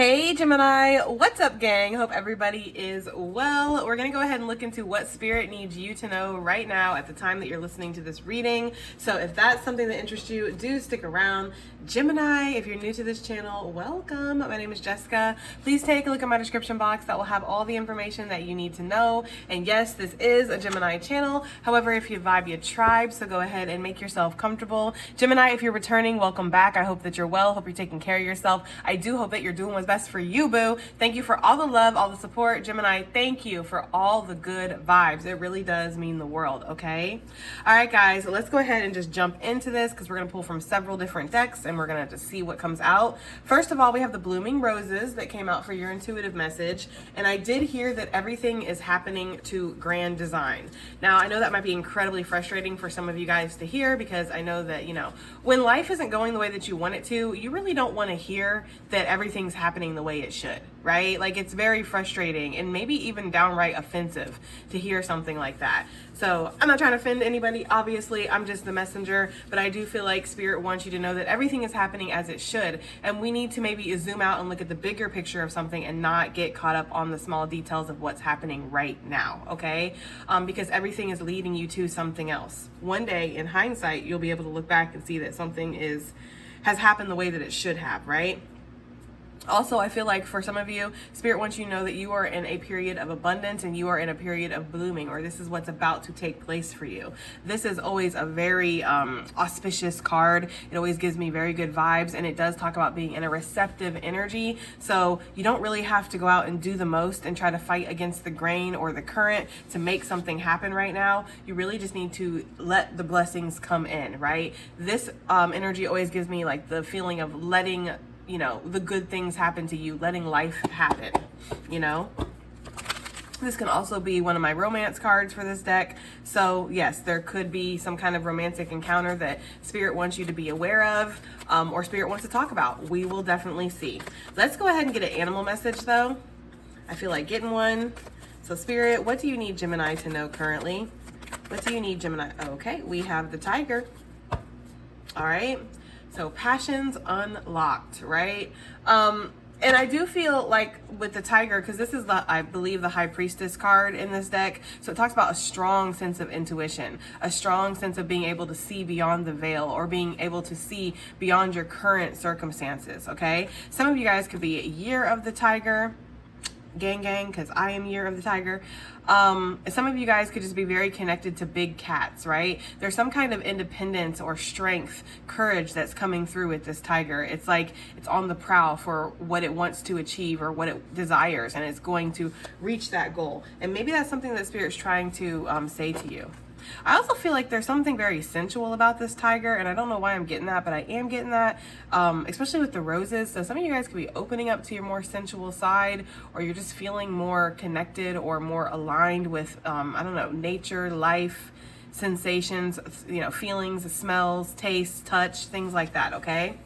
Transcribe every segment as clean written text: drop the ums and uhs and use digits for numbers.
Hey Gemini, what's up gang? Hope everybody is well. We're gonna go ahead and look into what Spirit needs you to know right now at the time that you're listening to this reading. So if that's something that interests you, do stick around. Gemini, if you're new to this channel, welcome. My name is Jessica. Please take a look at my description box. That will have all the information that you need to know. And yes, this is a Gemini channel. However, if you vibe, you tribe, so go ahead and make yourself comfortable. Gemini, if you're returning, welcome back. I hope that you're well. Hope you're taking care of yourself. I do hope that you're doing what's best for you, boo. Thank you for all the love, all the support. Gemini, thank you for all the good vibes. It really does mean the world, okay? All right, guys, let's go ahead and just jump into this because we're going to pull from several different decks and we're going to just see what comes out. First of all, we have the blooming roses that came out for your intuitive message. And I did hear that everything is happening to grand design. Now, I know that might be incredibly frustrating for some of you guys to hear because I know that, when life isn't going the way that you want it to, you really don't want to hear that everything's happening the way it should, right? Like, it's very frustrating and maybe even downright offensive to hear something like that. So I'm not trying to offend anybody, obviously. I'm just the messenger, but I do feel like Spirit wants you to know that everything is happening as it should, and we need to maybe zoom out and look at the bigger picture of something and not get caught up on the small details of what's happening right now, okay? Because everything is leading you to something else. One day, in hindsight, you'll be able to look back and see that something has happened the way that it should have, right? Also, I feel like for some of you, Spirit wants you to know that you are in a period of abundance and you are in a period of blooming, or this is what's about to take place for you. This is always a very auspicious card. It always gives me very good vibes, and it does talk about being in a receptive energy. So you don't really have to go out and do the most and try to fight against the grain or the current to make something happen right now. You really just need to let the blessings come in, right? This energy always gives me like the feeling of letting the good things happen to you, letting life happen, This can also be one of my romance cards for this deck. So yes, there could be some kind of romantic encounter that Spirit wants you to be aware of, or Spirit wants to talk about. We will definitely see. Let's go ahead and get an animal message though. I feel like getting one. So Spirit, what do you need Gemini to know currently? What do you need Gemini? Okay, we have the tiger. All right. So passions unlocked, right? And I do feel like with the tiger, because this is I believe the high priestess card in this deck. So it talks about a strong sense of intuition, a strong sense of being able to see beyond the veil or being able to see beyond your current circumstances. Okay. Some of you guys could be a year of the tiger. Gang, because I am year of the tiger. Some of you guys could just be very connected to big cats, right? There's some kind of independence or strength, courage that's coming through with this tiger. It's like it's on the prowl for what it wants to achieve or what it desires, and it's going to reach that goal. And maybe that's something that Spirit's trying to say to you. I also feel like there's something very sensual about this tiger, and I don't know why I'm getting that, but I am getting that, especially with the roses. So some of you guys could be opening up to your more sensual side, or you're just feeling more connected or more aligned with, nature, life, sensations, feelings, smells, tastes, touch, things like that, okay?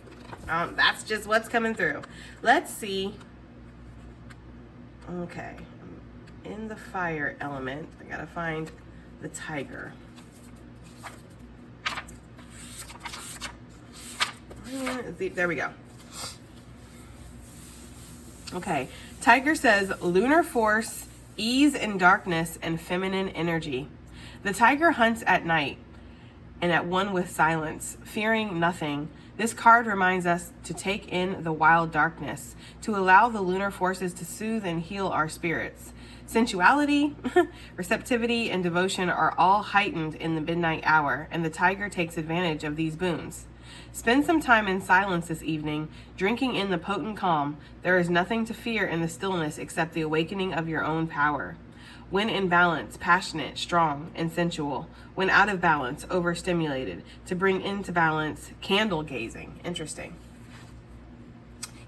That's just what's coming through. Let's see. Okay, I'm in the fire element. I gotta find the tiger. There we go. Okay, tiger says lunar force, ease in darkness, and feminine energy. The tiger hunts at night and at one with silence, fearing nothing. This card reminds us to take in the wild darkness, to allow the lunar forces to soothe and heal our spirits. Sensuality, receptivity, and devotion are all heightened in the midnight hour, and the tiger takes advantage of these boons. Spend some time in silence this evening, drinking in the potent calm. There is nothing to fear in the stillness except the awakening of your own power. When in balance, passionate, strong, and sensual. When out of balance, overstimulated. To bring into balance, candle gazing. Interesting.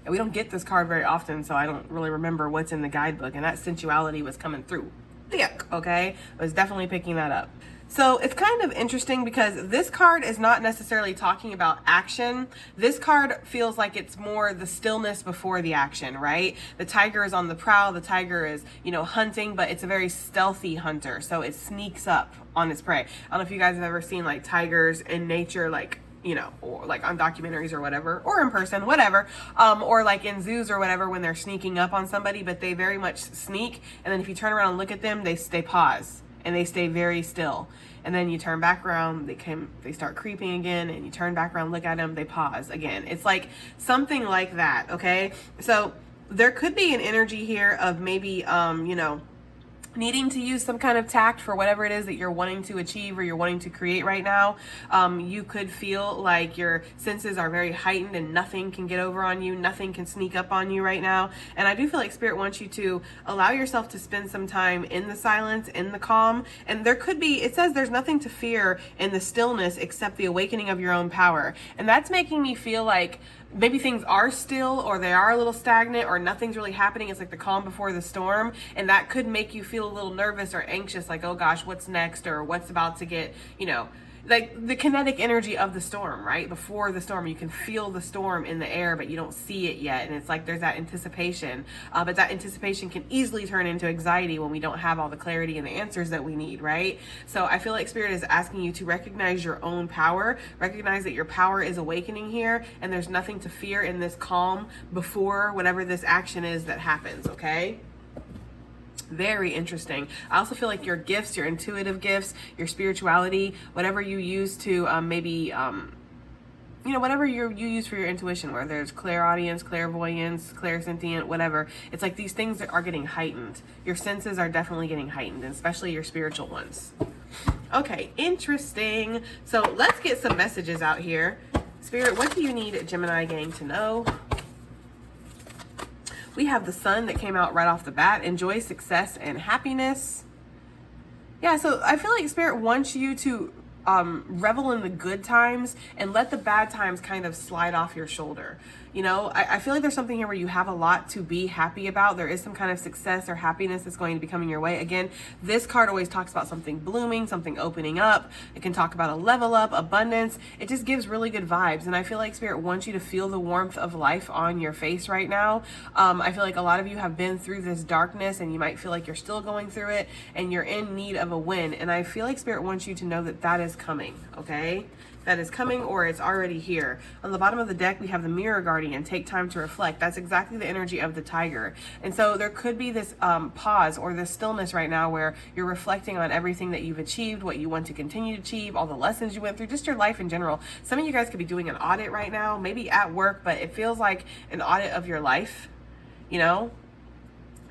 And we don't get this card very often, so I don't really remember what's in the guidebook, and that sensuality was coming through thick, okay? I was definitely picking that up. So it's kind of interesting because this card is not necessarily talking about action. This card feels like it's more the stillness before the action, right? The tiger is on the prowl. The tiger is, hunting, but it's a very stealthy hunter. So it sneaks up on its prey. I don't know if you guys have ever seen like tigers in nature, like you know, or like on documentaries or whatever, or in person, whatever, or like in zoos or whatever, when they're sneaking up on somebody, but they very much sneak, and then if you turn around and look at them, they pause and they stay very still, and then you turn back around, they start creeping again, and you turn back around, look at them, they pause again. It's like something like that. Okay, so there could be an energy here of maybe you know, needing to use some kind of tact for whatever it is that you're wanting to achieve or you're wanting to create right now. You could feel like your senses are very heightened and nothing can get over on you, nothing can sneak up on you right now. And I do feel like Spirit wants you to allow yourself to spend some time in the silence, in the calm. And there could be, it says there's nothing to fear in the stillness except the awakening of your own power. And that's making me feel like maybe things are still, or they are a little stagnant, or nothing's really happening. It's like the calm before the storm, and that could make you feel a little nervous or anxious, like, oh gosh, what's next, or what's about to get, you know, like the kinetic energy of the storm, right? Before the storm, you can feel the storm in the air, but you don't see it yet. And it's like there's that anticipation, but that anticipation can easily turn into anxiety when we don't have all the clarity and the answers that we need, right? So I feel like Spirit is asking you to recognize your own power, recognize that your power is awakening here, and there's nothing to fear in this calm before whatever this action is that happens, okay? Very interesting. I also feel like your gifts, your intuitive gifts, your spirituality, whatever you use to maybe, you know, whatever you use for your intuition, where there's clairaudience, clairvoyance, clairsentient, whatever. It's like these things that are getting heightened. Your senses are definitely getting heightened, especially your spiritual ones. Okay, interesting. So let's get some messages out here. Spirit, what do you need Gemini gang to know? We have the sun that came out right off the bat. Enjoy success and happiness. Yeah, so I feel like Spirit wants you to revel in the good times and let the bad times kind of slide off your shoulder. You know, I feel like there's something here where you have a lot to be happy about. There is some kind of success or happiness that's going to be coming your way. Again, this card always talks about something blooming, something opening up. It can talk about a level up, abundance. It just gives really good vibes. And I feel like Spirit wants you to feel the warmth of life on your face right now. I feel like a lot of you have been through this darkness, and you might feel like you're still going through it and you're in need of a win. And I feel like Spirit wants you to know that that is coming, okay? That is coming, or it's already here. On the bottom of the deck, we have the Mirror Guardian. Take time to reflect. That's exactly the energy of the tiger. And so there could be this pause or this stillness right now where you're reflecting on everything that you've achieved, what you want to continue to achieve, all the lessons you went through, just your life in general. Some of you guys could be doing an audit right now, maybe at work, but it feels like an audit of your life, you know?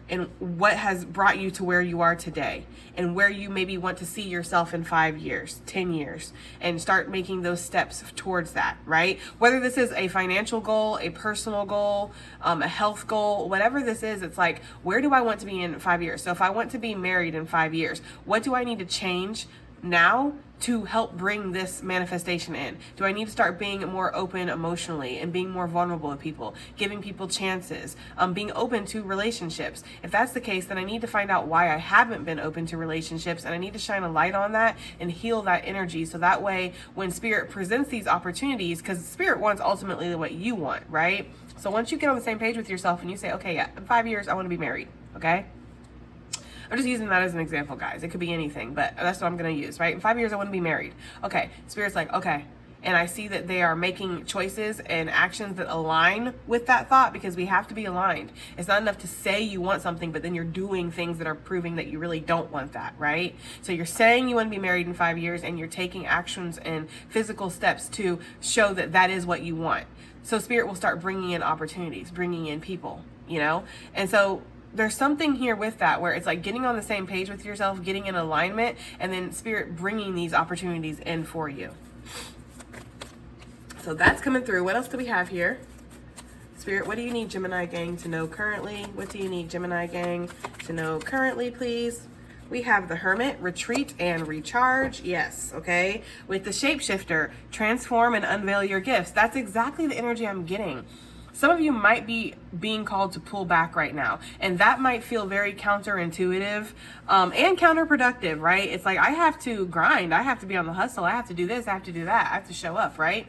And what has brought you to where you are today, and where you maybe want to see yourself in 5 years, 10 years, and start making those steps towards that, right? Whether this is a financial goal, a personal goal, a health goal, whatever this is, it's like, where do I want to be in 5 years? So if I want to be married in 5 years, what do I need to change now to help bring this manifestation in? Do I need to start being more open emotionally and being more vulnerable with people, giving people chances, being open to relationships? If that's the case, then I need to find out why I haven't been open to relationships, and I need to shine a light on that and heal that energy, so that way when Spirit presents these opportunities, because Spirit wants ultimately what you want, right? So once you get on the same page with yourself and you say, okay, yeah, in 5 years I want to be married, okay? I'm just using that as an example, guys. It could be anything, but that's what I'm going to use, right? In 5 years, I want to be married. Okay, Spirit's like, okay. And I see that they are making choices and actions that align with that thought, because we have to be aligned. It's not enough to say you want something, but then you're doing things that are proving that you really don't want that, right? So you're saying you want to be married in 5 years, and you're taking actions and physical steps to show that that is what you want. So Spirit will start bringing in opportunities, bringing in people, you know? And so there's something here with that where it's like getting on the same page with yourself, getting in alignment, and then Spirit bringing these opportunities in for you. So that's coming through. What else do we have here? Spirit, what do you need Gemini gang to know currently? What do you need Gemini gang to know currently, please? We have the Hermit, retreat and recharge. Yes, okay. With the Shapeshifter, transform and unveil your gifts. That's exactly the energy I'm getting. Some of you might be being called to pull back right now, and that might feel very counterintuitive and counterproductive, right? It's like, I have to grind, I have to be on the hustle, I have to do this, I have to do that, I have to show up, right?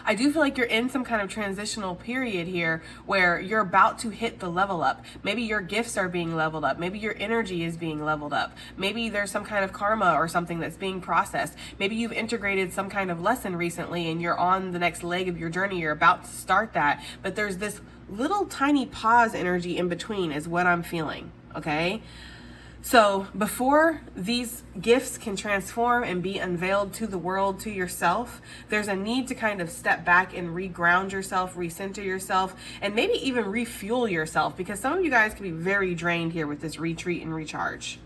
I do feel like you're in some kind of transitional period here where you're about to hit the level up. Maybe your gifts are being leveled up. Maybe your energy is being leveled up. Maybe there's some kind of karma or something that's being processed. Maybe you've integrated some kind of lesson recently and you're on the next leg of your journey. You're about to start that, but there's this little tiny pause energy in between is what I'm feeling, okay? So before these gifts can transform and be unveiled to the world, to yourself, there's a need to kind of step back and reground yourself, recenter yourself, and maybe even refuel yourself, because some of you guys can be very drained here with this retreat and recharge.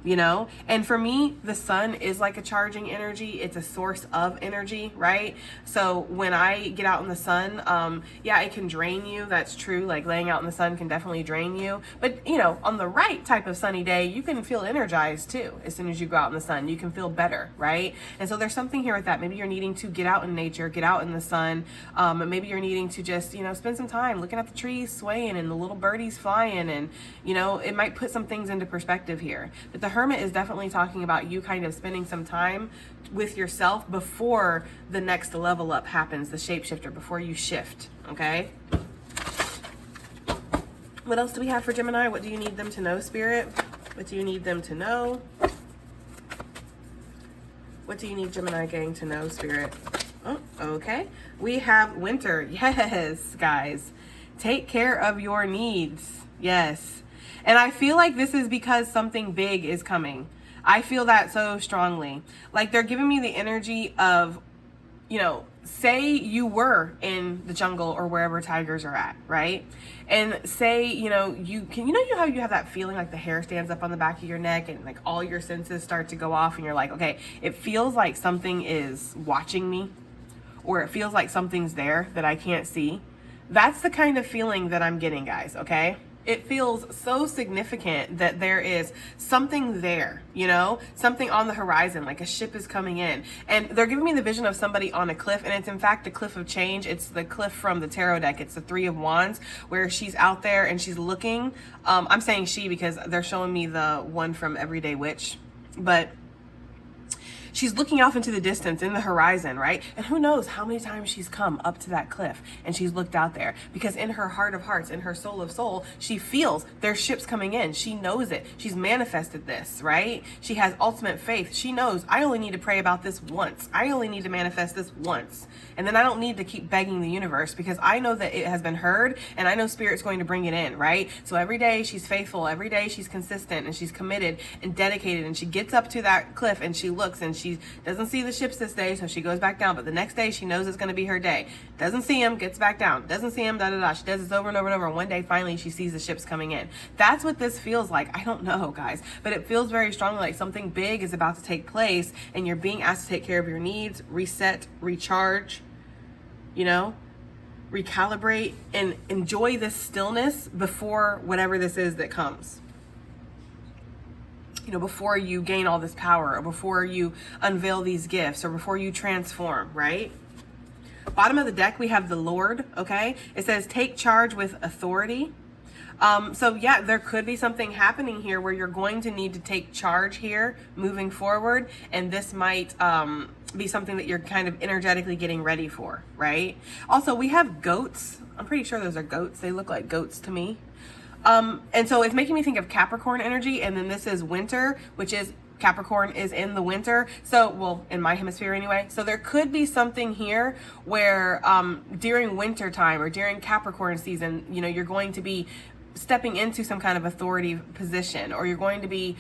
You know, and for me, the sun is like a charging energy. It's a source of energy, right? So when I get out in the sun, yeah, it can drain you. That's true. Like laying out in the sun can definitely drain you. But, you know, on the right type of sunny day, you can feel energized too. As soon as you go out in the sun, you can feel better, right? And so there's something here with that. Maybe you're needing to get out in nature, get out in the sun. Maybe you're needing to just, you know, spend some time looking at the trees swaying and the little birdies flying. And, you know, it might put some things into perspective here. But the Hermit is definitely talking about you kind of spending some time with yourself before the next level up happens, the shapeshifter, before you shift, okay? What else do we have for Gemini? What do you need them to know, Spirit? What do you need them to know? What do you need Gemini gang to know, Spirit? Oh, okay. We have winter. Yes, guys. Take care of your needs. Yes. And I feel like this is because something big is coming. I feel that so strongly. Like they're giving me the energy of, you know, say you were in the jungle or wherever tigers are at, right? And say, you know, you know how you have that feeling like the hair stands up on the back of your neck and like all your senses start to go off and you're like, okay, it feels like something is watching me, or it feels like something's there that I can't see. That's the kind of feeling that I'm getting, guys, okay? It feels so significant that there is something there, you know, something on the horizon, like a ship is coming in. And they're giving me the vision of somebody on a cliff, and it's in fact the cliff of change. It's the cliff from the tarot deck. It's the Three of Wands, where she's out there and she's looking. I'm saying she because they're showing me the one from Everyday Witch, but she's looking off into the distance in the horizon, right? And who knows how many times she's come up to that cliff and she's looked out there, because in her heart of hearts, in her soul of soul, she feels there's ships coming in. She knows it. She's manifested this, right? She has ultimate faith. She knows I only need to pray about this once. I only need to manifest this once. And then I don't need to keep begging the universe, because I know that it has been heard and I know Spirit's going to bring it in, right? So every day she's faithful. Every day she's consistent and she's committed and dedicated, and she gets up to that cliff and she looks and she doesn't see the ships this day, so she goes back down. But the next day, she knows it's going to be her day. Doesn't see him, gets back down. Doesn't see him, da-da-da. She does this over and over and over. And one day, finally, she sees the ships coming in. That's what this feels like. I don't know, guys. But it feels very strongly like something big is about to take place, and you're being asked to take care of your needs, reset, recharge, you know, recalibrate, and enjoy this stillness before whatever this is that comes. You know, before you gain all this power, or before you unveil these gifts, or before you transform, right? Bottom of the deck, we have the Lord, okay? It says, take charge with authority. So yeah, there could be something happening here where you're going to need to take charge here moving forward. And this might be something that you're kind of energetically getting ready for, right? Also, we have goats. I'm pretty sure those are goats. They look like goats to me. And so it's making me think of Capricorn energy. And then this is winter, which is Capricorn is in the winter. So, well, in my hemisphere anyway. So there could be something here where during winter time or during Capricorn season, you know, you're going to be stepping into some kind of authority position, or you're going to be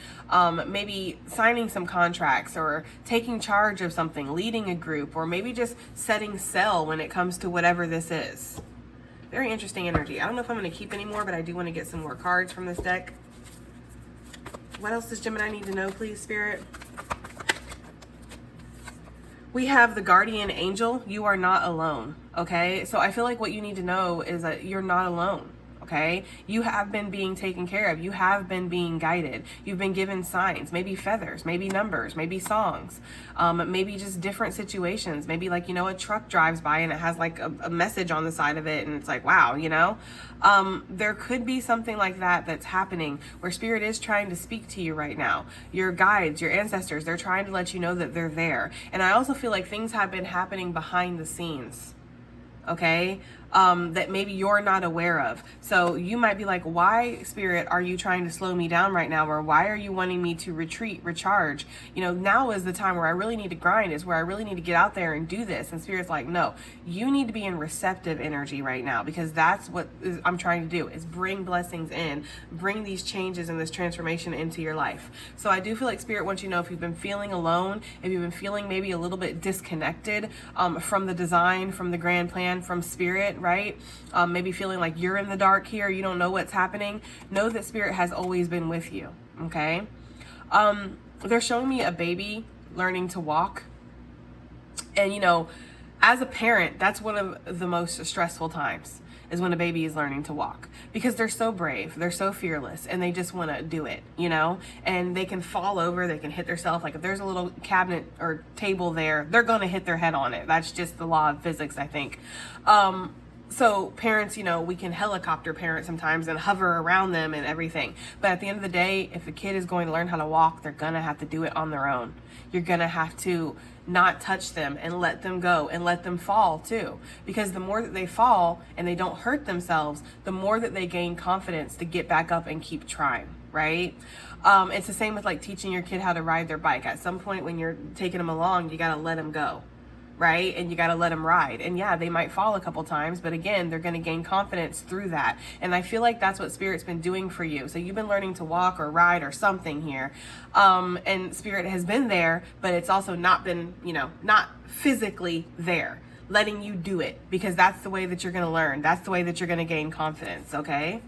maybe signing some contracts or taking charge of something, leading a group, or maybe just setting sail when it comes to whatever this is. Very interesting energy. I don't know if I'm going to keep any more, but I do want to get some more cards from this deck. What else does Gemini need to know, please, Spirit? We have the Guardian Angel. You are not alone, okay? So I feel like what you need to know is that you're not alone, Okay, you have been being taken care of. You have been being guided. You've been given signs, maybe feathers, maybe numbers, maybe songs, maybe just different situations. Maybe like, you know, a truck drives by and it has like a message on the side of it and it's like, wow, you know, there could be something like that that's happening where spirit is trying to speak to you right now. Your guides, your ancestors, they're trying to let you know that they're there. And I also feel like things have been happening behind the scenes. Okay, that maybe you're not aware of. So you might be like, why, Spirit, are you trying to slow me down right now? Or why are you wanting me to retreat, recharge? You know, now is the time where I really need to grind, is where I really need to get out there and do this. And Spirit's like, no, you need to be in receptive energy right now, because that's what I'm trying to do, is bring blessings in, bring these changes and this transformation into your life. So I do feel like Spirit wants you to know, if you've been feeling alone, if you've been feeling maybe a little bit disconnected from the design, from the grand plan, from Spirit, right? Maybe feeling like you're in the dark here, you don't know what's happening. Know that Spirit has always been with you, okay? They're showing me a baby learning to walk. And, you know, as a parent, that's one of the most stressful times, is when a baby is learning to walk, because they're so brave, they're so fearless, and they just want to do it, you know, and they can fall over, they can hit themselves. Like if there's a little cabinet or table there, they're going to hit their head on it. That's just the law of physics, I think. So parents, you know, we can helicopter parent sometimes and hover around them and everything. But at the end of the day, if a kid is going to learn how to walk, they're going to have to do it on their own. You're going to have to not touch them and let them go and let them fall too. Because the more that they fall and they don't hurt themselves, the more that they gain confidence to get back up and keep trying, right? It's the same with like teaching your kid how to ride their bike. At some point when you're taking them along, you got to let them go. Right? And you got to let them ride. And yeah, they might fall a couple times, but again, they're going to gain confidence through that. And I feel like that's what Spirit's been doing for you. So you've been learning to walk or ride or something here. And Spirit has been there, but it's also not been, you know, not physically there, letting you do it, because that's the way that you're going to learn. That's the way that you're going to gain confidence. Okay.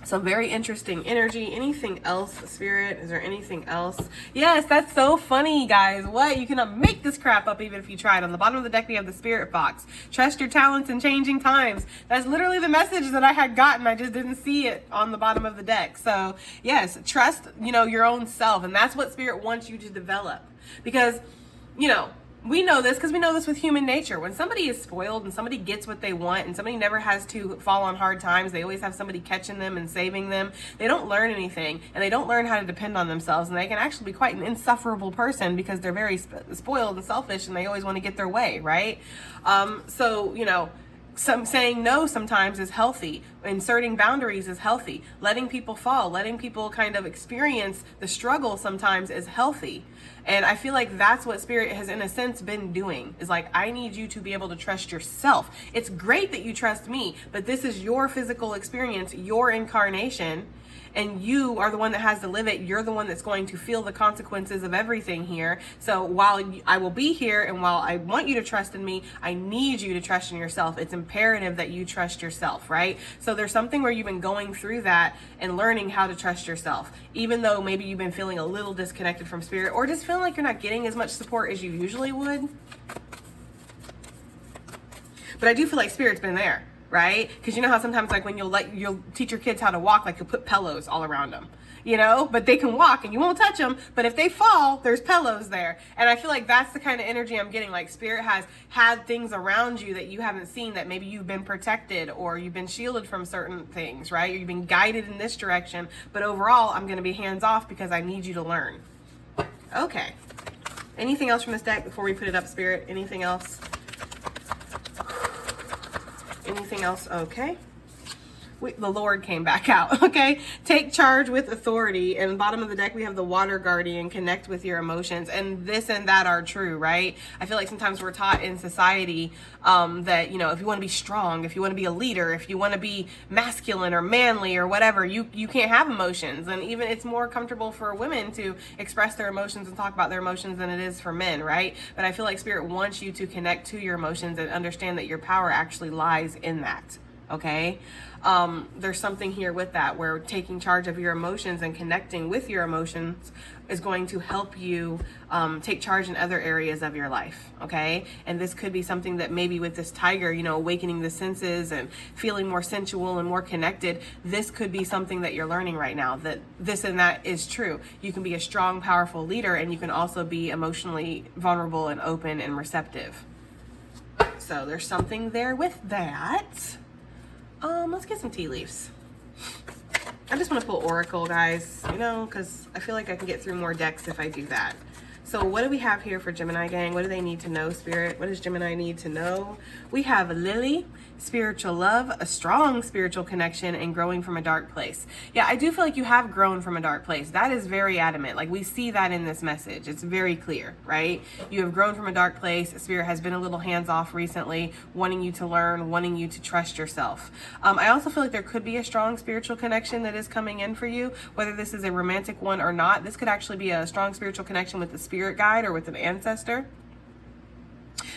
So very interesting energy. Anything else, Spirit? Is there anything else? Yes, that's so funny, guys. What? You cannot make this crap up even if you tried. On the bottom of the deck, we have the Spirit Fox. Trust your talents in changing times. That's literally the message that I had gotten. I just didn't see it on the bottom of the deck. So yes, trust, you know, your own self. And that's what Spirit wants you to develop. Because, you know, we know this because we know this with human nature. When somebody is spoiled and somebody gets what they want and somebody never has to fall on hard times, they always have somebody catching them and saving them. They don't learn anything, and they don't learn how to depend on themselves, and they can actually be quite an insufferable person because they're very spoiled and selfish, and they always want to get their way, right? So, you know, some saying no sometimes is healthy. Inserting boundaries is healthy. Letting people fall, letting people kind of experience the struggle sometimes is healthy. And I feel like that's what Spirit has, in a sense, been doing, is like, I need you to be able to trust yourself. It's great that you trust me, but this is your physical experience, your incarnation, and you are the one that has to live it. You're the one that's going to feel the consequences of everything here. So while I will be here, and while I want you to trust in me, I need you to trust in yourself. It's imperative that you trust yourself, right? So there's something where you've been going through that and learning how to trust yourself, even though maybe you've been feeling a little disconnected from Spirit, or just feeling like you're not getting as much support as you usually would. But I do feel like Spirit's been there. Right? Because you know how sometimes, like, when you'll teach your kids how to walk, like, you'll put pillows all around them, you know, but they can walk and you won't touch them. But if they fall, there's pillows there. And I feel like that's the kind of energy I'm getting. Like, Spirit has had things around you that you haven't seen, that maybe you've been protected or you've been shielded from certain things, right? Or you've been guided in this direction. But overall, I'm going to be hands off because I need you to learn. Okay. Anything else from this deck before we put it up, Spirit? Anything else? Anything else? Okay. The Lord came back out. Okay. Take charge with authority. And bottom of the deck, we have the Water Guardian. Connect with your emotions. And this and that are true, right? I feel like sometimes we're taught in society that, you know, if you want to be strong, if you want to be a leader, if you want to be masculine or manly or whatever, you can't have emotions. And even it's more comfortable for women to express their emotions and talk about their emotions than it is for men, right? But I feel like Spirit wants you to connect to your emotions and understand that your power actually lies in that. Okay. There's something here with that, where taking charge of your emotions and connecting with your emotions is going to help you take charge in other areas of your life, okay? And this could be something that maybe with this tiger, you know, awakening the senses and feeling more sensual and more connected, this could be something that you're learning right now, that this and that is true. You can be a strong, powerful leader, and you can also be emotionally vulnerable and open and receptive. So there's something there with that. Let's get some tea leaves. I just want to pull Oracle, guys, you know, because I feel like I can get through more decks if I do that. So what do we have here for Gemini gang? What do they need to know, Spirit? What does Gemini need to know? We have Lily, spiritual love, a strong spiritual connection, and growing from a dark place. Yeah, I do feel like you have grown from a dark place. That is very adamant. Like, we see that in this message. It's very clear, right? You have grown from a dark place. Spirit has been a little hands-off recently, wanting you to learn, wanting you to trust yourself. I also feel like there could be a strong spiritual connection that is coming in for you, whether this is a romantic one or not. This could actually be a strong spiritual connection with the spirit guide or with an ancestor,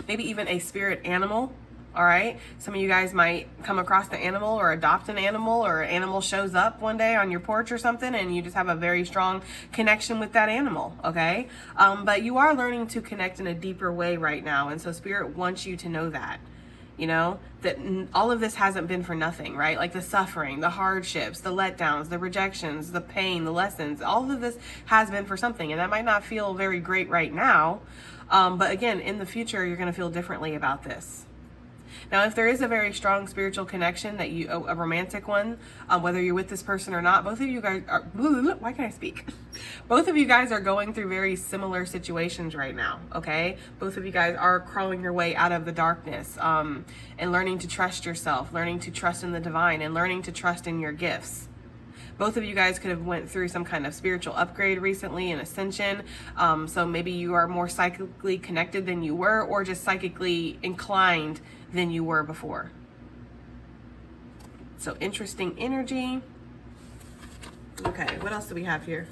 maybe even a spirit animal. All right, some of you guys might come across the animal or adopt an animal, or an animal shows up one day on your porch or something, and you just have a very strong connection with that animal, okay? But you are learning to connect in a deeper way right now, and so Spirit wants you to know that, you know, that all of this hasn't been for nothing, right? Like the suffering, the hardships, the letdowns, the rejections, the pain, the lessons, all of this has been for something, and that might not feel very great right now, but again, in the future, you're going to feel differently about this. Now, if there is a very strong spiritual connection that you, a romantic one, whether you're with this person or not, both of you guys are, why can't I speak? Both of you guys are going through very similar situations right now, okay? Both of you guys are crawling your way out of the darkness, and learning to trust yourself, learning to trust in the divine, and learning to trust in your gifts. Both of you guys could have went through some kind of spiritual upgrade recently, an ascension. So maybe you are more psychically connected than you were, or just psychically inclined than you were before. So interesting energy. Okay, what else do we have here?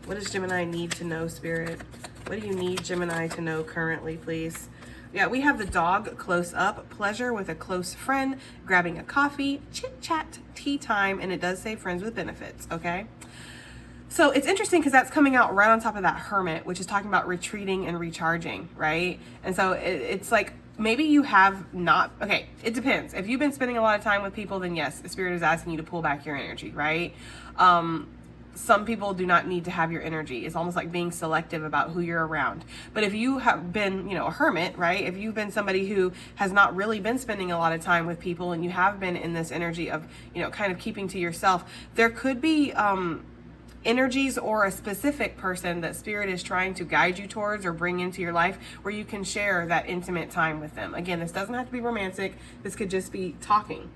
What does Gemini need to know, Spirit? What do you need Gemini to know currently, please? Yeah, we have the dog close up, pleasure with a close friend, grabbing a coffee, chit chat, tea time, and it does say friends with benefits, okay? So it's interesting because that's coming out right on top of that hermit, which is talking about retreating and recharging, right? And so it's like, maybe you have not, okay, it depends. If you've been spending a lot of time with people, then yes, the Spirit is asking you to pull back your energy, right? Some people do not need to have your energy. It's almost like being selective about who you're around. But if you have been, you know, a hermit, right? If you've been somebody who has not really been spending a lot of time with people, and you have been in this energy of, you know, kind of keeping to yourself, there could be energies or a specific person that Spirit is trying to guide you towards or bring into your life where you can share that intimate time with them. Again, this doesn't have to be romantic. This could just be talking.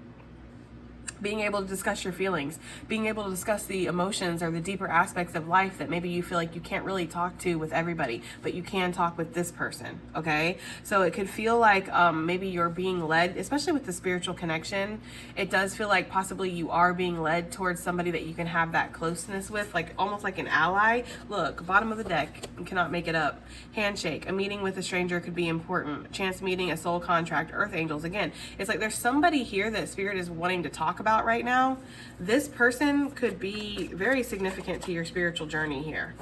Being able to discuss your feelings, being able to discuss the emotions or the deeper aspects of life that maybe you feel like you can't really talk to with everybody, but you can talk with this person, okay? So it could feel like maybe you're being led, especially with the spiritual connection. It does feel like possibly you are being led towards somebody that you can have that closeness with, like almost like an ally. Look, bottom of the deck, you cannot make it up. Handshake, a meeting with a stranger could be important. Chance meeting, a soul contract, earth angels. Again, it's like there's somebody here that Spirit is wanting to talk about right now. This person could be very significant to your spiritual journey here.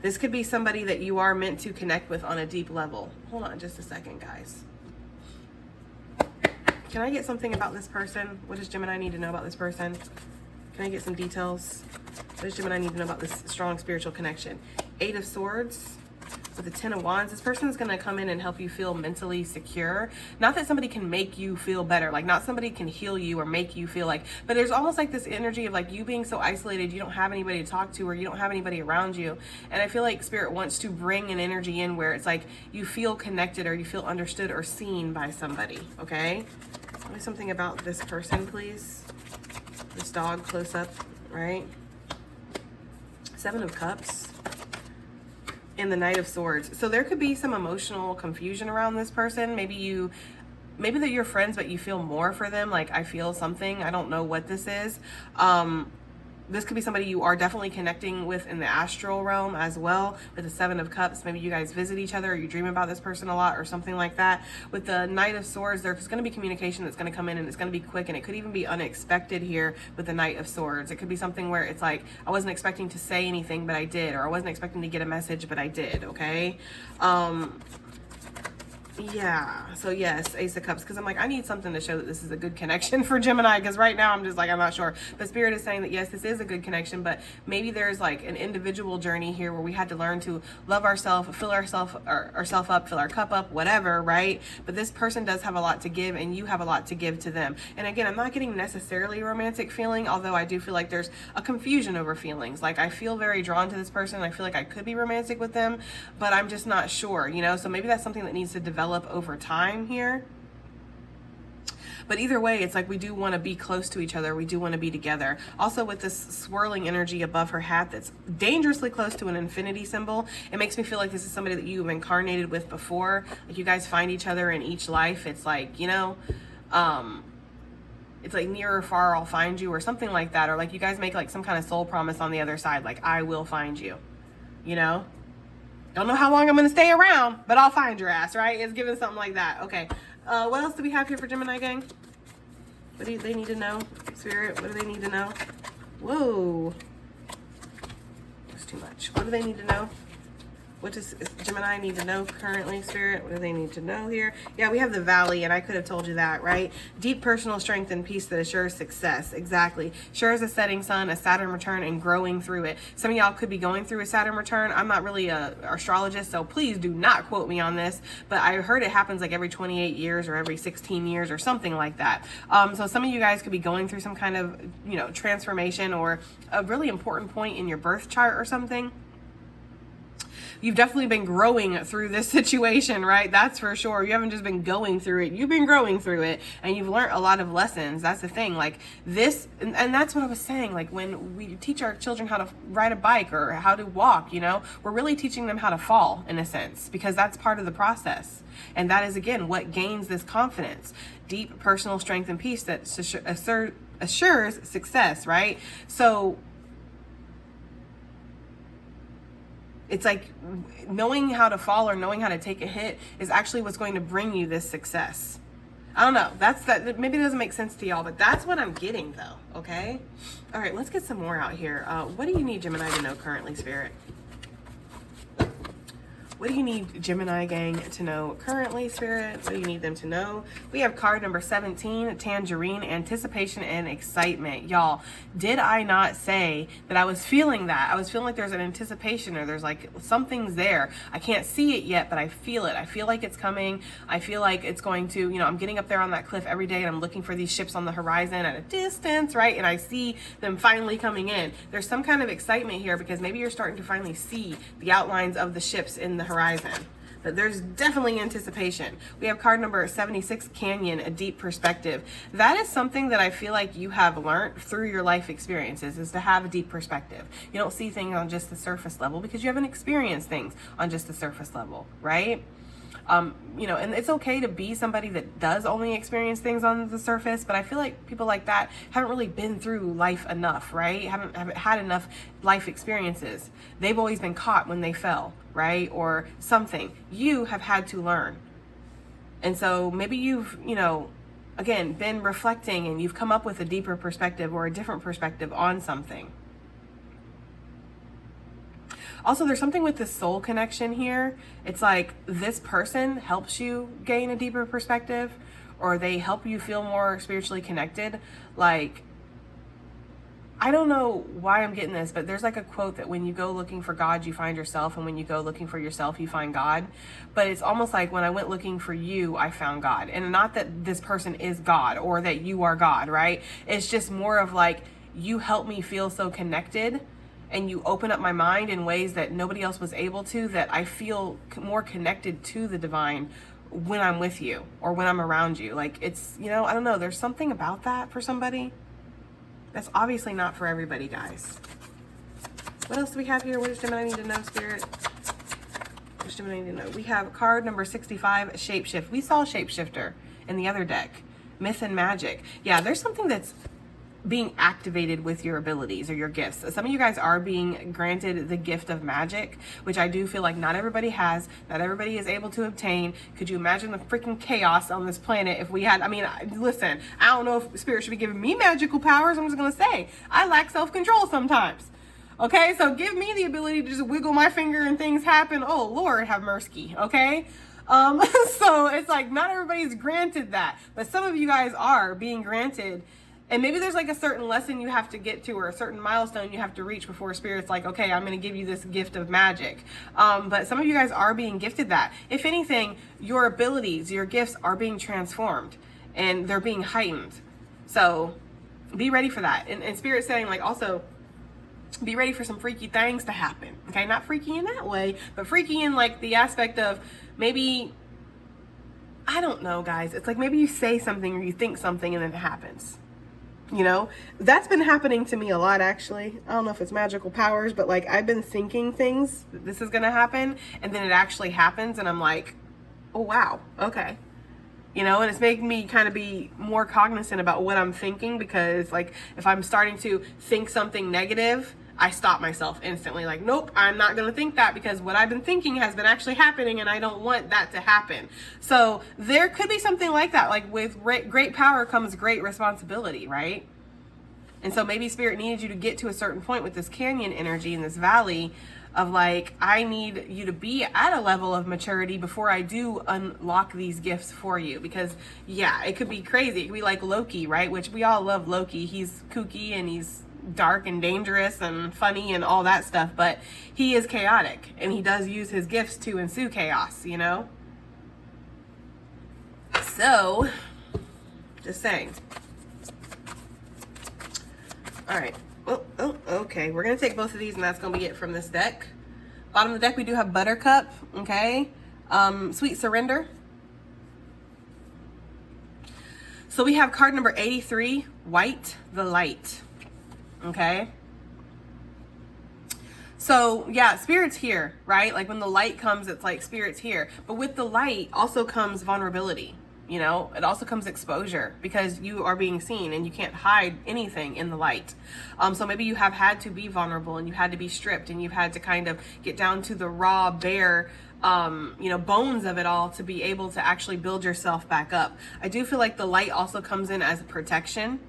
This could be somebody that you are meant to connect with on a deep level. Hold on just a second, guys. Can I get something about this person? What does Gemini need to know about this person? Can I get some details? What does Gemini need to know about this strong spiritual connection? 8 of Swords with the 10 of Wands. This person is going to come in and help you feel mentally secure. Not that somebody can make you feel better, like not somebody can heal you or make you feel like, but there's almost like this energy of like you being so isolated, you don't have anybody to talk to, or you don't have anybody around you. And I feel like Spirit wants to bring an energy in where it's like you feel connected or you feel understood or seen by somebody, okay? Tell me something about this person, please. This dog close up, right? 7 of Cups. And the Knight of Swords. So there could be some emotional confusion around this person. Maybe they're your friends, but you feel more for them. Like, I feel something. I don't know what this is. This could be somebody you are definitely connecting with in the astral realm as well, with the Seven of Cups. Maybe you guys visit each other, or you dream about this person a lot, or something like that. With the Knight of Swords, there's going to be communication that's going to come in, and it's going to be quick, and it could even be unexpected here with the Knight of Swords. It could be something where it's like, I wasn't expecting to say anything, but I did, or I wasn't expecting to get a message, but I did, okay? Yeah, so yes, Ace of Cups, because I'm like, I need something to show that this is a good connection for Gemini, because right now I'm just like, I'm not sure. But Spirit is saying that yes, this is a good connection, but maybe there's like an individual journey here where we had to learn to love ourselves, fill ourselves up, fill our cup up, whatever, right? But this person does have a lot to give, and you have a lot to give to them. And again, I'm not getting necessarily a romantic feeling, although I do feel like there's a confusion over feelings. Like, I feel very drawn to this person. I feel like I could be romantic with them, but I'm just not sure, you know? So maybe that's something that needs to develop over time here. But either way, it's like we do want to be close to each other. We do want to be together. Also, with this swirling energy above her hat that's dangerously close to an infinity symbol, it makes me feel like this is somebody that you've incarnated with before. Like, you guys find each other in each life. It's like, you know, it's like near or far, I'll find you, or something like that. Or like you guys make like some kind of soul promise on the other side, like, I will find you, you know? Don't know how long I'm going to stay around, but I'll find your ass, right? It's giving something like that. Okay. What else do we have here for Gemini gang? What do they need to know? Spirit, what do they need to know? Whoa. That's too much. What do they need to know? What does Gemini need to know currently, Spirit? What do they need to know here? Yeah, we have the Valley, and I could have told you that, right? Deep personal strength and peace that assures success. Exactly. Sure as a setting sun, a Saturn return, and growing through it. Some of y'all could be going through a Saturn return. I'm not really an astrologist, so please do not quote me on this, but I heard it happens like every 28 years or every 16 years or something like that. So some of you guys could be going through some kind of, you know, transformation or a really important point in your birth chart or something. You've definitely been growing through this situation, right? That's for sure. You haven't just been going through it. You've been growing through it, and you've learned a lot of lessons. That's the thing. Like this, and that's what I was saying. Like when we teach our children how to ride a bike or how to walk, you know, we're really teaching them how to fall in a sense, because that's part of the process. And that is, again, what gains this confidence. Deep personal strength and peace that assures success, right? So it's like knowing how to fall or knowing how to take a hit is actually what's going to bring you this success. I don't know. That maybe it doesn't make sense to y'all, but that's what I'm getting though. Okay. All right, let's get some more out here. What do you need Gemini to know currently, Spirit? What do you need Gemini gang to know currently, Spirit? What do you need them to know? We have card number 17, Tangerine, anticipation and excitement. Y'all, did I not say that I was feeling that? I was feeling like there's an anticipation, or there's like something's there. I can't see it yet, but I feel it. I feel like it's coming. I feel like it's going to, you know, I'm getting up there on that cliff every day, and I'm looking for these ships on the horizon at a distance, right? And I see them finally coming in. There's some kind of excitement here, because maybe you're starting to finally see the outlines of the ships in the horizon. But there's definitely anticipation. We have card number 76, Canyon, a deep perspective. That is something that I feel like you have learned through your life experiences, is to have a deep perspective. You don't see things on just the surface level because you haven't experienced things on just the surface level, right? You know, and it's okay to be somebody that does only experience things on the surface, but I feel like people like that haven't really been through life enough, right? Haven't had enough life experiences. They've always been caught when they fell, right? Or something. You have had to learn. And so maybe you've, you know, again, been reflecting, and you've come up with a deeper perspective or a different perspective on something. Also, there's something with this soul connection here. It's like this person helps you gain a deeper perspective, or they help you feel more spiritually connected. Like, I don't know why I'm getting this, but there's like a quote that when you go looking for God, you find yourself, and when you go looking for yourself, you find God. But it's almost like when I went looking for you, I found God. And not that this person is God or that you are God, right? It's just more of like, you help me feel so connected, and you open up my mind in ways that nobody else was able to, that I feel more connected to the divine when I'm with you or when I'm around you. Like, it's, you know, I don't know, there's something about that for somebody. That's obviously not for everybody, guys. What else do we have here? What does Gemini need to know, Spirit? What does Gemini need to know? We have card number 65, Shapeshift. We saw Shapeshifter in the other deck. Myth and magic. Yeah, there's something that's being activated with your abilities or your gifts. Some of you guys are being granted the gift of magic, which I do feel like not everybody has, not everybody is able to obtain. Could you imagine the freaking chaos on this planet if we had, I mean, listen, I don't know if Spirit should be giving me magical powers. I'm just gonna say, I lack self-control sometimes. Okay, so give me the ability to just wiggle my finger and things happen. Oh, Lord, have mercy, okay? So it's like not everybody's granted that, but some of you guys are being granted. And maybe there's like a certain lesson you have to get to or a certain milestone you have to reach before Spirit's like, okay, I'm going to give you this gift of magic. But some of you guys are being gifted that. If anything, your abilities, your gifts are being transformed and they're being heightened. So be ready for that. And Spirit's saying like also, be ready for some freaky things to happen. Okay, not freaky in that way, but freaky in like the aspect of maybe, I don't know, guys. It's like maybe you say something or you think something and then it happens. You know, that's been happening to me a lot, actually. I don't know if it's magical powers, but like I've been thinking things, this is going to happen, and then it actually happens, and I'm like, oh, wow, okay. You know, and it's making me kind of be more cognizant about what I'm thinking, because like if I'm starting to think something negative, I stop myself instantly. Like, nope, I'm not going to think that, because what I've been thinking has been actually happening and I don't want that to happen. So there could be something like that. Like with great power comes great responsibility, right? And so maybe Spirit needed you to get to a certain point with this canyon energy in this valley of like, I need you to be at a level of maturity before I do unlock these gifts for you. Because yeah, it could be crazy. It could be like Loki, right? Which we all love Loki. He's kooky and he's dark and dangerous and funny and all that stuff, but he is chaotic and he does use his gifts to ensue chaos, you know? So, just saying. All right. Oh, okay. We're going to take both of these and that's going to be it from this deck. Bottom of the deck, we do have Buttercup, okay? Sweet Surrender. So we have card number 83, White the Light. Okay. So yeah, Spirit's here, right? Like when the light comes, it's like Spirit's here. But with the light also comes vulnerability. You know, it also comes exposure, because you are being seen and you can't hide anything in the light. So maybe you have had to be vulnerable and you had to be stripped and you've had to kind of get down to the raw, bare, you know, bones of it all to be able to actually build yourself back up. I do feel like the light also comes in as a protection.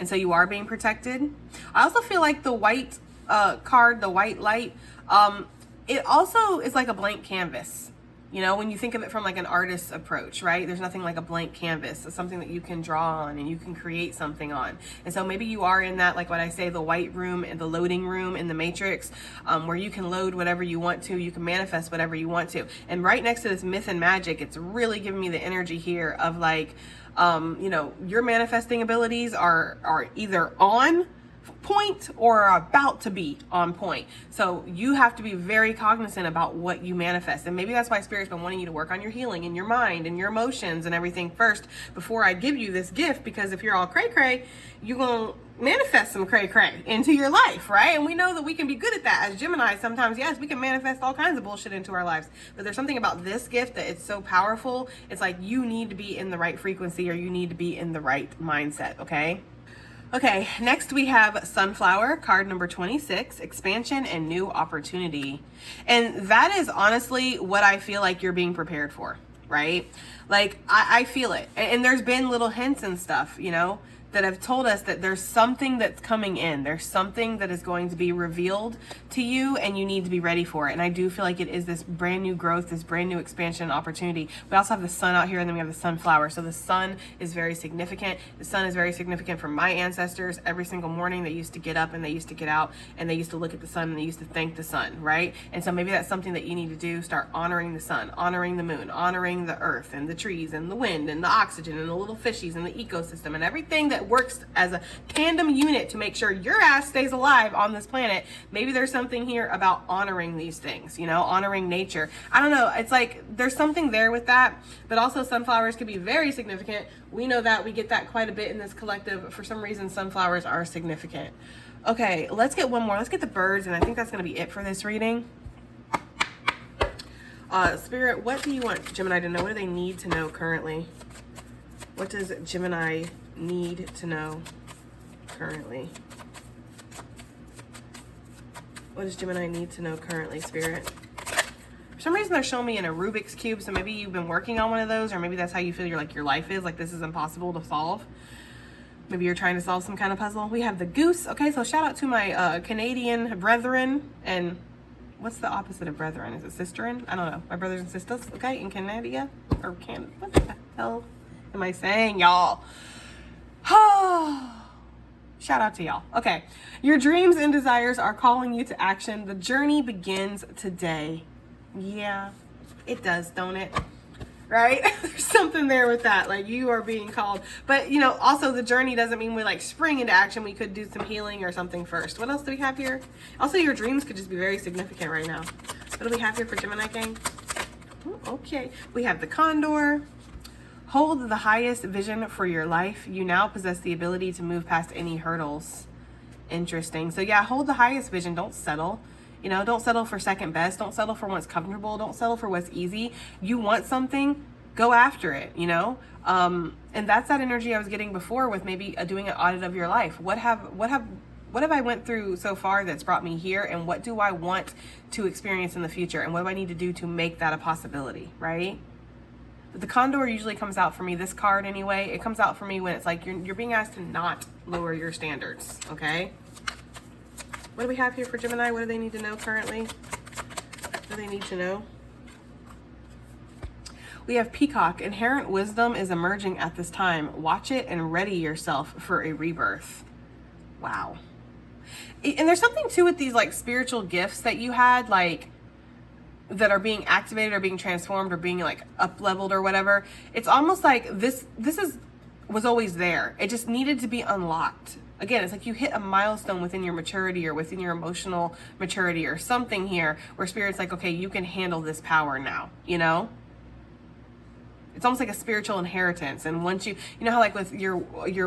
And so you are being protected. I also feel like the white card, the white light, it also is like a blank canvas. You know, when you think of it from like an artist's approach, right? There's nothing like a blank canvas. It's something that you can draw on and you can create something on. And so maybe you are in that, like what I say, the white room and the loading room in the Matrix, where you can load whatever you want to, you can manifest whatever you want to. And right next to this myth and magic, it's really giving me the energy here of like, you know, your manifesting abilities are either on point or are about to be on point. So you have to be very cognizant about what you manifest. And maybe that's why Spirit's been wanting you to work on your healing and your mind and your emotions and everything first before I give you this gift. Because if you're all cray-cray, you're going to manifest some cray-cray into your life, right? And we know that we can be good at that. As Gemini, sometimes, yes, we can manifest all kinds of bullshit into our lives. But there's something about this gift that it's so powerful. It's like you need to be in the right frequency or you need to be in the right mindset, okay? Okay, next we have Sunflower, card number 26, Expansion and New Opportunity. And that is honestly what I feel like you're being prepared for, right? Like, I feel it. And there's been little hints and stuff, you know, that have told us that there's something that's coming in. There's something that is going to be revealed to you and you need to be ready for it. And I do feel like it is this brand new growth, this brand new expansion opportunity. We also have the sun out here and then we have the sunflower. So the sun is very significant. The sun is very significant for my ancestors. Every single morning they used to get up and they used to get out and they used to look at the sun and they used to thank the sun, right? And so maybe that's something that you need to do. Start honoring the sun, honoring the moon, honoring the earth and the trees and the wind and the oxygen and the little fishies and the ecosystem and everything that works as a tandem unit to make sure your ass stays alive on this planet. Maybe there's something here about honoring these things, you know, honoring nature. I don't know. It's like there's something there with that, but also sunflowers can be very significant. We know that. We get that quite a bit in this collective. For some reason, sunflowers are significant. Okay, let's get one more. Let's get the birds, and I think that's going to be it for this reading. Spirit, what do you want Gemini to know? What do they need to know currently? What does Gemini need to know currently? What does Gemini need to know currently, Spirit? For some reason, they're showing me in a Rubik's Cube, so maybe you've been working on one of those, or maybe that's how you feel your life is, like this is impossible to solve. Maybe you're trying to solve some kind of puzzle. We have the goose. Okay, so shout out to my Canadian brethren. And what's the opposite of brethren? Is it sisterin? I don't know. My brothers and sisters, okay, in Canada? Or Canada? What the hell am I saying, y'all? Shout out to y'all. Okay, your dreams and desires are calling you to action. The journey begins today. Yeah, it does, don't it? Right? There's something there with that. Like, you are being called. But, you know, also the journey doesn't mean we like spring into action. We could do some healing or something first. What else do we have here? Also, your dreams could just be very significant right now. What do we have here for Gemini Gang? Ooh, okay. We have the condor. Hold the highest vision for your life. You now possess the ability to move past any hurdles. Interesting. So yeah, hold the highest vision. Don't settle. You know, don't settle for second best. Don't settle for what's comfortable. Don't settle for what's easy. You want something, go after it, you know? And that's that energy I was getting before with maybe doing an audit of your life. What have I went through so far that's brought me here, and what do I want to experience in the future, and what do I need to do to make that a possibility, right? But the condor usually comes out for me, this card anyway, it comes out for me when it's like you're being asked to not lower your standards, okay? What do we have here for Gemini? What do they need to know currently? What do they need to know? We have Peacock. Inherent wisdom is emerging at this time. Watch it and ready yourself for a rebirth. Wow. And there's something too with these like spiritual gifts that you had, like that are being activated or being transformed or being like up leveled or whatever. It's almost like this was always there. It just needed to be unlocked. Again, it's like you hit a milestone within your maturity or within your emotional maturity or something here where Spirit's like, okay, you can handle this power now, you know? It's almost like a spiritual inheritance. And once you know how like with your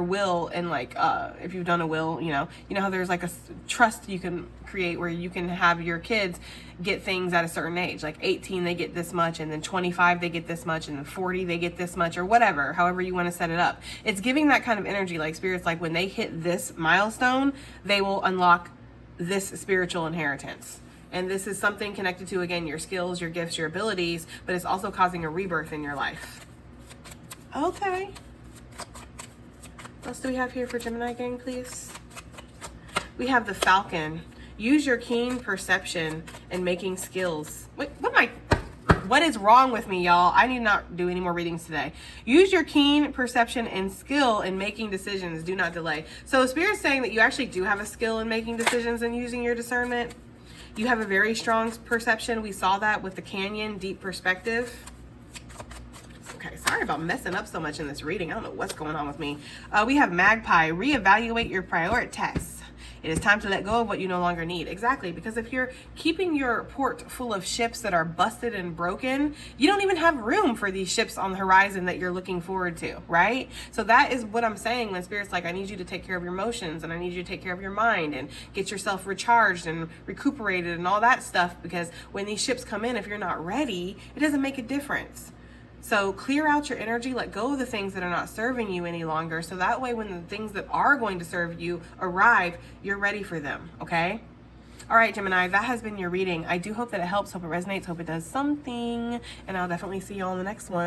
will and like, if you've done a will, you know how there's like a trust you can create where you can have your kids get things at a certain age, like 18, they get this much, and then 25, they get this much, and then 40, they get this much, or whatever, however you want to set it up. It's giving that kind of energy, like Spirit's like when they hit this milestone, they will unlock this spiritual inheritance. And this is something connected to, again, your skills, your gifts, your abilities, but it's also causing a rebirth in your life. Okay. What else do we have here for Gemini Gang, please? We have the Falcon. Use your keen perception and making skills. Wait, what is wrong with me, y'all? I need to not do any more readings today. Use your keen perception and skill in making decisions. Do not delay. So Spirit's saying that you actually do have a skill in making decisions and using your discernment. You have a very strong perception. We saw that with the canyon, deep perspective. Okay, sorry about messing up so much in this reading. I don't know what's going on with me. We have Magpie. Reevaluate your priorities. It is time to let go of what you no longer need. Exactly, because if you're keeping your port full of ships that are busted and broken, you don't even have room for these ships on the horizon that you're looking forward to, right? So that is what I'm saying when Spirit's like, I need you to take care of your emotions, and I need you to take care of your mind and get yourself recharged and recuperated and all that stuff, because when these ships come in, if you're not ready, it doesn't make a difference. So clear out your energy, let go of the things that are not serving you any longer, so that way when the things that are going to serve you arrive, you're ready for them, okay? All right, Gemini, that has been your reading. I do hope that it helps, hope it resonates, hope it does something, and I'll definitely see you all in the next one.